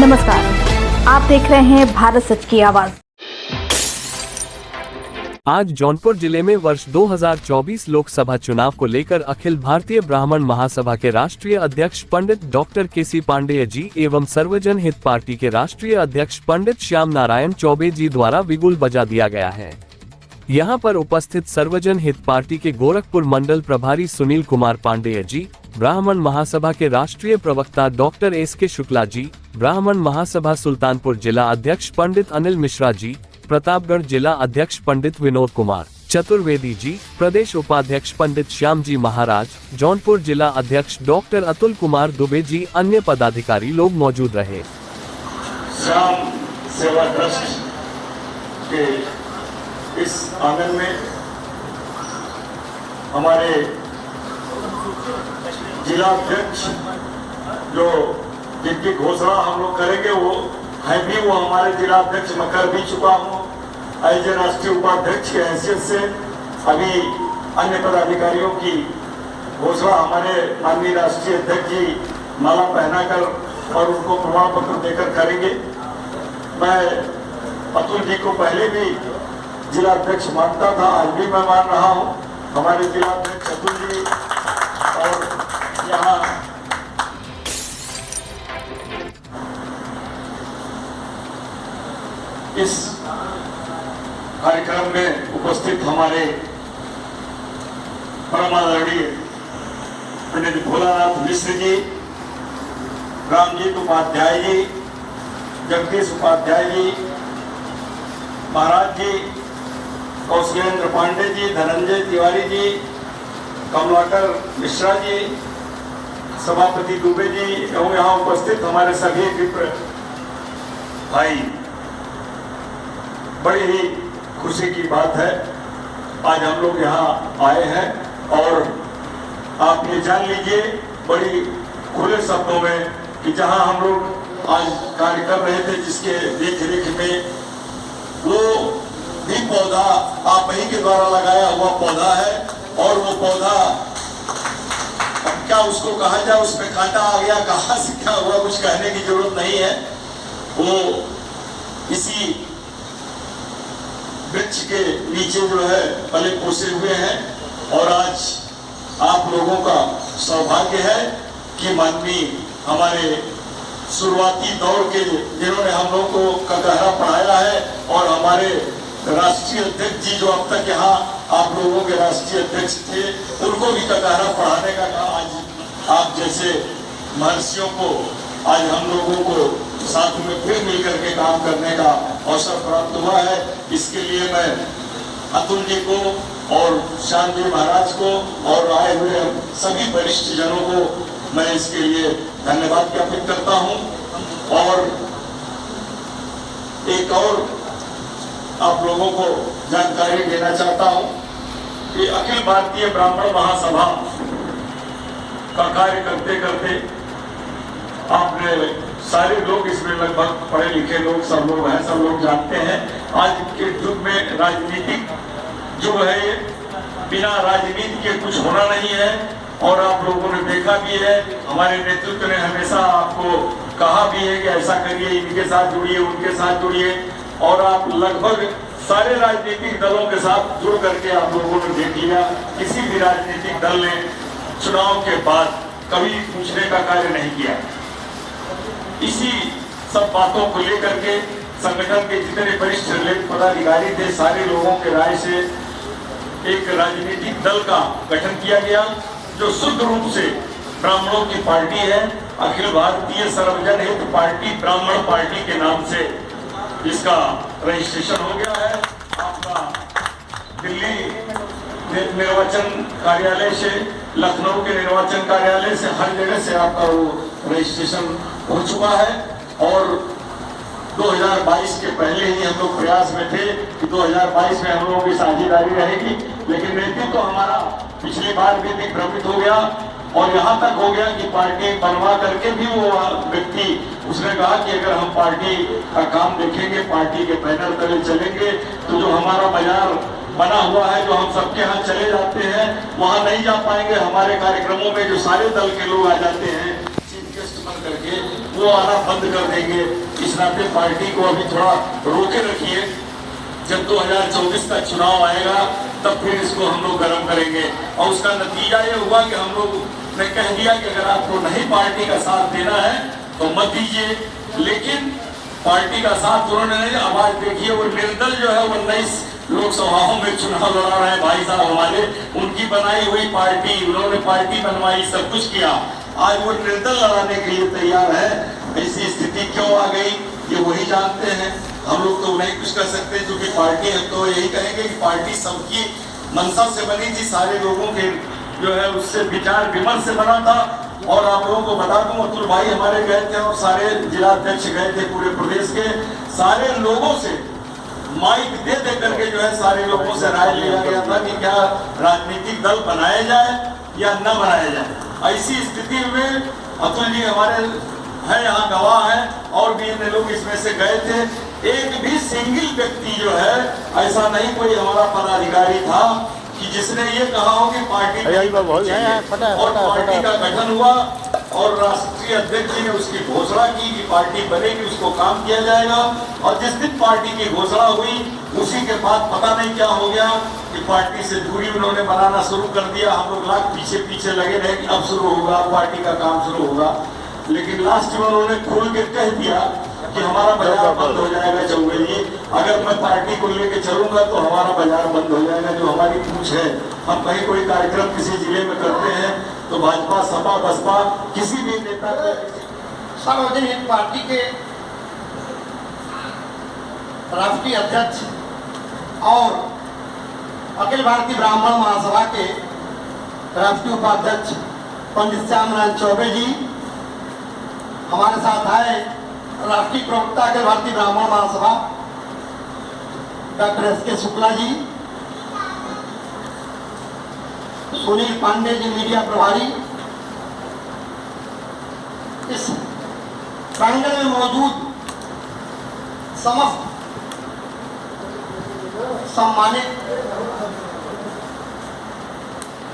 नमस्कार, आप देख रहे हैं भारत सच की आवाज। आज जौनपुर जिले में वर्ष 2024 लोकसभा चुनाव को लेकर अखिल भारतीय ब्राह्मण महासभा के राष्ट्रीय अध्यक्ष पंडित डॉक्टर केसी पांडेय जी एवं सर्वजन हित पार्टी के राष्ट्रीय अध्यक्ष पंडित श्याम नारायण चौबे जी द्वारा बिगुल बजा दिया गया है। यहां पर उपस्थित सर्वजन हित पार्टी के गोरखपुर मंडल प्रभारी सुनील कुमार पांडेय जी, ब्राह्मण महासभा के राष्ट्रीय प्रवक्ता डॉक्टर एस.के. शुक्ला जी, ब्राह्मण महासभा सुल्तानपुर जिला अध्यक्ष पंडित अनिल मिश्रा जी, प्रतापगढ़ जिला अध्यक्ष पंडित विनोद कुमार चतुर्वेदी जी, प्रदेश उपाध्यक्ष पंडित श्याम जी महाराज, जौनपुर जिला अध्यक्ष डॉक्टर अतुल कुमार दुबे जी, अन्य पदाधिकारी लोग मौजूद रहे। श्याम सेवा ट्रस्ट के इस आंगन में हमारे जिला अध्यक्ष जो जिनकी घोषणा हम लोग करेंगे वो है भी, वो हमारे जिला अध्यक्ष मैं कर भी चुका हूँ। एज राष्ट्रीय उपाध्यक्ष की हैसियत से अभी अन्य पदाधिकारियों की घोषणा हमारे माननीय राष्ट्रीय अध्यक्ष जी माला पहनाकर और उनको प्रमाण पत्र देकर करेंगे। मैं अतुल जी को पहले भी जिला अध्यक्ष मानता था, आज भी मैं मान रहा हूँ। हमारे जिला अध्यक्ष अतुल जी और यहाँ इस कार्यक्रम में उपस्थित हमारे परम आदरणीय पंडित भोलानाथ मिश्र जी, रामजीत उपाध्याय जी, जगदीश उपाध्याय जी महाराज जी, कौशलेंद्र पांडे जी, धनंजय तिवारी जी, कमलाकर मिश्रा जी, सभापति दुबे जी एवं यहाँ उपस्थित हमारे सभी विप्र भाई, बड़ी ही खुशी की बात है आज हम लोग यहाँ आए हैं। और आप ये जान लीजिए बड़ी खुले शब्दों में कि जहाँ हम लोग आज कार्य कर रहे थे जिसके देख रेख में वो भी पौधा आप ही के द्वारा लगाया हुआ पौधा है और वो पौधा अब क्या उसको कहा जाए, उसमें कांटा आ गया, कहाँ से क्या हुआ कुछ कहने की जरूरत नहीं है। वो इसी वृक्ष के नीचे जो है पले पोसे हुए हैं और आज आप लोगों का सौभाग्य है कि माननीय हमारे शुरुआती दौर के जिन्होंने हम लोगों को ककहरा पढ़ाया है और हमारे राष्ट्रीय अध्यक्ष जी जो अब तक यहाँ आप लोगों के राष्ट्रीय अध्यक्ष थे उनको भी ककहरा पढ़ाने का काम आज आप जैसे महर्षियों को आज हम लोगों को साथ में फिर मिलकर के काम करने का अवसर प्राप्त हुआ है। इसके लिए मैं अतुल जी को और श्याम जी महाराज को और आए हुए सभी वरिष्ठ जनों को मैं इसके लिए धन्यवाद ज्ञापित करता हूं। और एक और आप लोगों को जानकारी देना चाहता हूं कि अखिल भारतीय ब्राह्मण महासभा का कार्य करते करते आपने सारे लोग इसमें लगभग पढ़े लिखे लोग सब लोग हैं, सब लोग जानते हैं आज के युग में राजनीतिक युग है ये, बिना राजनीति के कुछ होना नहीं है। और आप लोगों ने देखा भी है, हमारे नेतृत्व ने हमेशा आपको कहा भी है कि ऐसा करिए, इनके साथ जुड़िए, उनके साथ जुड़िए। और आप लगभग सारे राजनीतिक दलों के साथ जुड़ करके आप लोगों ने देख लिया, किसी भी राजनीतिक दल ने चुनाव के बाद कभी पूछने का कार्य नहीं किया। इसी सब बातों को लेकर के संगठन के जितने वरिष्ठ पदाधिकारी थे सारे लोगों के राय से एक राजनीतिक दल का गठन किया गया जो शुद्ध रूप से ब्राह्मणों की पार्टी है। अखिल भारतीय सर्वजन हित पार्टी ब्राह्मण पार्टी के नाम से इसका रजिस्ट्रेशन हो गया है। आपका दिल्ली निर्वाचन कार्यालय से, लखनऊ के निर्वाचन कार्यालय से, हर जगह से आपका वो रजिस्ट्रेशन हो चुका है। और 2022 के पहले ही हम लोग प्रयास में थे कि 2022 में हम लोगों की साझेदारी रहेगी, लेकिन नेतृत्व तो हमारा पिछली बार भी दिग्भ्रमित हो गया और यहाँ तक हो गया कि पार्टी बनवा करके भी वो व्यक्ति उसने कहा कि अगर हम पार्टी का काम देखेंगे, पार्टी के बैनर तले चलेंगे तो जो हमारा बाजार बना हुआ है, जो हम सबके यहाँ चले जाते हैं, वहाँ नहीं जा पाएंगे। हमारे कार्यक्रमों में जो सारे दल के लोग आ जाते हैं चीफ गेस्ट बन करके, वो वो आना बंद कर देंगे। इस नाते पार्टी को अभी थोड़ा रोके रखिए, जब 2024 का चुनाव आएगा तब फिर इसको हम लोग गर्म करेंगे। और उसका नतीजा ये हुआ कि हम लोग ने कह दिया कि अगर आपको नहीं पार्टी का साथ देना है तो मत दीजिए, लेकिन पार्टी का साथ उन्होंने नहीं। अब आज देखिए वो निर्दल जो है वो 19 लोकसभाओं में चुनाव लड़ा रहे हैं भाई साहब हमारे, उनकी बनाई हुई पार्टी, उन्होंने पार्टी बनवाई, सब कुछ किया, आज वो निर्दल लड़ाने के लिए तैयार है। ऐसी स्थिति क्यों आ गई ये वही जानते हैं, हम लोग तो नहीं कुछ कर सकते, क्योंकि पार्टी हम तो यही कहेंगे कि पार्टी सबकी मंशा से बनी थी, सारे लोगों के जो है उससे विचार विमर्श से बना था। और आप लोगों को बता दूं, अतुल भाई हमारे गए थे और सारे जिला अध्यक्ष गए थे पूरे प्रदेश के, सारे लोगों से माइक दे दे करके जो है सारे लोगों से राय लिया गया था कि क्या राजनीतिक दल बनाया जाए या न बनाया जाए। ऐसी स्थिति में अतुल जी हमारे हैं, यहाँ गवाह है, और भी अन्य लोग इसमें से गए थे। एक भी सिंगल व्यक्ति जो है ऐसा नहीं कोई हमारा पदाधिकारी था कि जिसने ये कहा हो कि पार्टी और पार्टी का गठन हुआ और राष्ट्रीय अध्यक्ष जी ने उसकी घोषणा की कि पार्टी बनेगी, उसको काम किया जाएगा। और जिस दिन पार्टी की घोषणा हुई उसी के बाद पता नहीं क्या हो गया कि पार्टी से दूरी उन्होंने बनाना शुरू कर दिया। हम लोग लाख पीछे पीछे लगे रहे कि अब शुरू होगा, पार्टी का काम शुरू होगा, लेकिन लास्ट में उन्होंने खोल के कह दिया कि हमारा बाजार बंद हो जाएगा चौबे जी, अगर मैं पार्टी को लेके चलूंगा तो हमारा बाजार बंद हो जाएगा। जो हमारी पूछ है, हम कहीं कोई कार्यक्रम किसी जिले में करते हैं तो भाजपा सपा बसपा किसी भी नेता को सार्वजनिक पार्टी के राष्ट्रीय अध्यक्ष और अखिल भारतीय ब्राह्मण महासभा के राष्ट्रीय उपाध्यक्ष पंडित श्यामनारायण चौबे जी हमारे साथ आए। राष्ट्रीय प्रवक्ता अखिल भारतीय ब्राह्मण महासभा doctor S K. Shukla ji, Sunil Pandey ji media प्रभारी, इस प्रांगण में मौजूद समस्त सम्मानित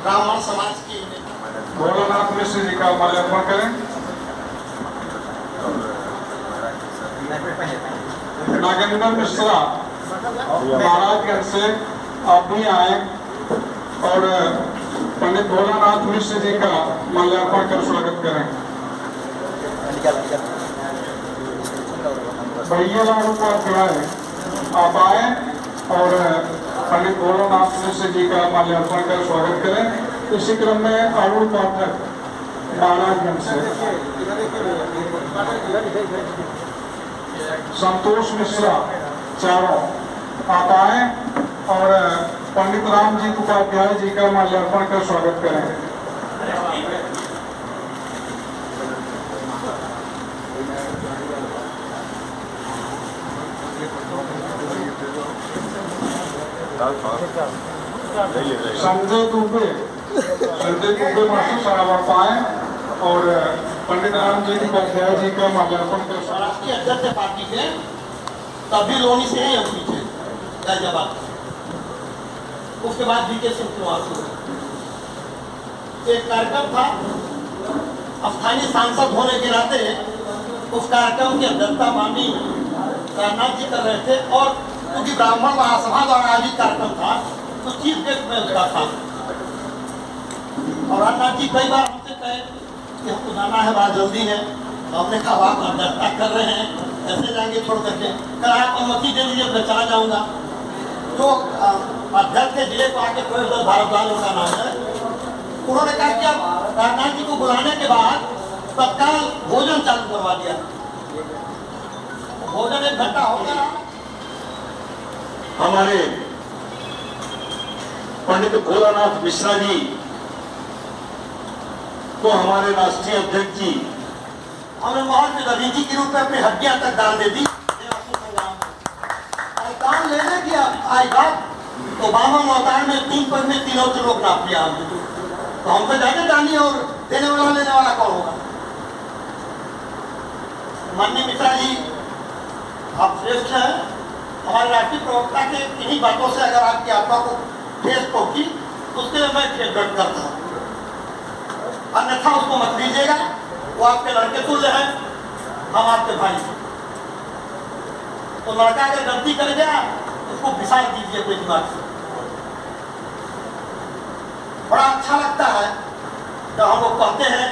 ब्राह्मण समाज की भोलानाथ मिश्र जी का माल्यार्पण करें। नागेंद्र मिश्रा महाराजगंज से आप भी आए और पंडित भोलानाथ मिश्र जी का माल्यार्पण कर स्वागत करें। भैयालाल उपाध्याय आप आए और पंडित भोलानाथ मिश्र जी का माल्यार्पण कर स्वागत करें। इसी क्रम में अरुण पाठक महाराजगंज से, संतोष मिश्रा चारों आप आए और पंडित राम जी उपाध्याय जी का माल्यार्पण कर स्वागत करें। संजय दुबे मास्टर साहब आप आए और पंडित राम जी उपाध्याय जी का माल्यार्पण कर स्वागत। राष्ट्रीय अध्यक्ष पार्टी के तभी लोनी से ही हम थे गाजियाबाद, उसके बाद बीके सिंह चुनाव हुआ। एक कार्यक्रम था, स्थानीय सांसद होने के नाते उस कार्यक्रम की अध्यक्षता माननीय राजनाथ जी कर रहे थे, और क्योंकि ब्राह्मण महासभा द्वारा आयोजित कार्यक्रम था तो चीफ गेस्ट में उसका था। और राजनाथ जी कई बार हमसे कहे कि हमको जाना है, बड़ा जल्दी है, हमने कहा आप अध्यक्षता कर रहे हैं, ऐसे जाएंगे छोड़ करके, कल आप अनुमति दे दीजिए मैं चला जाऊंगा। तो अध्यक्ष के जिले को आके प्रोफेसर भारद्वाज उनका नाम है, उन्होंने कहा कि अब राजनाथ जी को बुलाने के बाद तत्काल भोजन चालू करवा दिया। भोजन 1 घंटा हो गया। हमारे पंडित भोलानाथ मिश्रा जी को हमारे राष्ट्रीय अध्यक्ष जी हमने मोहन में दलीजी के रूप में अपनी हड्डियां तक डाल दे दी। दान लेने की आई बात तो बावन अवतार में 3 पद में तीनों से लोग नाप लिया हमने, तो हमसे ज्यादा दानी और देने वाला लेने वाला कौन होगा। माननीय मिश्रा जी आप श्रेष्ठ हैं, हमारे राष्ट्रीय प्रवक्ता के इन्हीं बातों से अगर आपकी आत्मा को ठेस पहुंची उसके लिए मैं खेलगढ़ करता हूँ, अन्यथा उसको मत लीजिएगा, वो आपके लड़के तुल्य हैं। हम आपके भाई हैं। तो लड़का अगर गलती कर गया उसको विसार दीजिए अपने दिमाग से। बड़ा अच्छा लगता है जब हम लोग कहते हैं,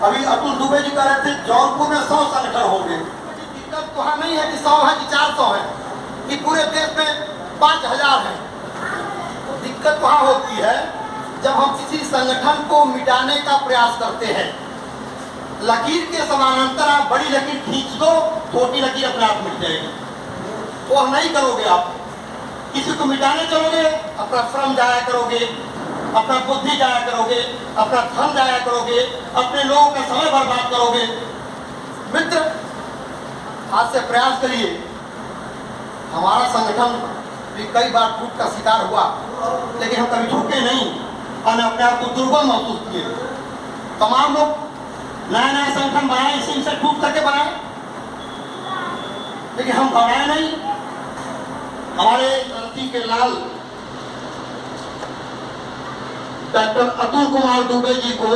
अभी अतुल दुबे जी कह रहे थे जौनपुर में 100 संगठन होंगे। दिक्कत तो हाँ नहीं है कि 100 है कि 400 है, कि पूरे देश में 5000 है। दिक्कत वहाँ होती है जब हम किसी संगठन को मिटाने का प्रयास करते हैं। लकीर के समानांतर आप बड़ी लकीर खींच दो, छोटी लकीर अपने आप मिट जाएगी। वो नहीं करोगे आप। किसी को मिटाने चलोगे, अपना श्रम जाया करोगे, अपना बुद्धि जाया करोगे, अपना धन जाया करोगे, अपने लोगों का समय बर्बाद करोगे। मित्र, आज से प्रयास करिए। हमारा संगठन भी कई बार टूट का शिकार हुआ, लेकिन हम कभी झुके नहीं। हमने अपने आप को दुर्बल महसूस किए। तमाम लोग नया नया संगठन बनाए, इसी से टूट करके बनाए, लेकिन हम घबराए नहीं। हमारे धरती के लाल डॉक्टर अतुल कुमार दुबे जी को